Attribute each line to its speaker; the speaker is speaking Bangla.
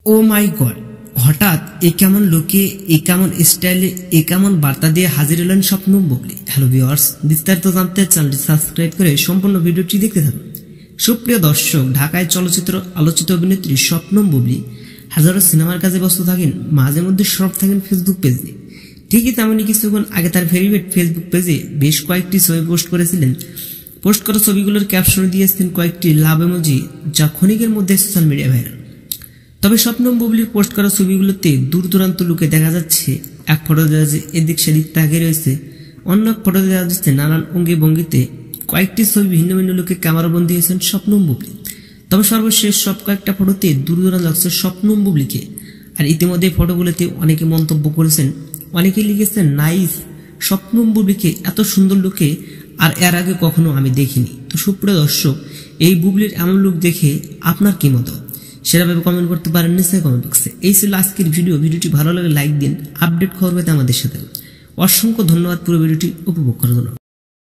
Speaker 1: ও মাই গড, হঠাৎ এ কেমন লোকে, এ কেমন স্টাইলে, এ কেমন বার্তা দিয়ে হাজির হলেন শবনম বুবলী। হ্যালো ভিউয়ার্স, বিস্তারিত জানতে চ্যানেলটি সাবস্ক্রাইব করে সম্পূর্ণ ভিডিওটি দেখতে থাকুন। সুপ্রিয় দর্শক, ঢাকায় চলচ্চিত্র আলোচিত অভিনেত্রী শবনম বুবলী হাজারো সিনেমার কাজে ব্যস্ত থাকেন, মাঝে মধ্যে সরব থাকেন ফেসবুক পেজে। ঠিকই তেমনই কিছুক্ষণ আগে তার ফেভারিট ফেসবুক পেজে বেশ কয়েকটি ছবি পোস্ট করেছিলেন। পোস্ট করা ছবিগুলোর ক্যাপশনে দিয়েছেন কয়েকটি লাভ ইমোজি, যা ক্ষণিকের মধ্যে সোশ্যাল মিডিয়া ভাইরাল। তবে শবনম বুবলীর পোস্ট করা ছবিগুলোতে দূর দূরান্ত লুকে দেখা যাচ্ছে। এক ফটো দেওয়া যাচ্ছে এদিক সেদিক তাকিয়ে রয়েছে, অন্য এক ফটো দেওয়া যাচ্ছে নানান অঙ্গি ভঙ্গিতে। কয়েকটি ছবি ভিন্ন ভিন্ন লোকে ক্যামেরাবন্দি হয়েছেন শবনম বুবলী। তবে সর্বশেষ সব কয়েকটা ফটোতে দূর দূরান্ত লাগছে শবনম বুবলীকে। আর ইতিমধ্যে ফটোগুলোতে অনেকে মন্তব্য করেছেন, অনেকে লিখেছেন নাইস, শবনম বুবলীকে এত সুন্দর লুকে আর এর আগে কখনো আমি দেখিনি। তো সুপ্রিয় দর্শক, এই বুবলীর এমন লুক দেখে আপনার কি মত সেটাভাবে কমেন্ট করতে পারেন নিচে কমেন্ট বক্সে। এই ছিল আজকের ভিডিওটি ভালো লাগে লাইক দিন, আপডেট খবর পেতে আমাদের সাথে। অসংখ্য ধন্যবাদ পুরো ভিডিওটি উপভোগ করার জন্য।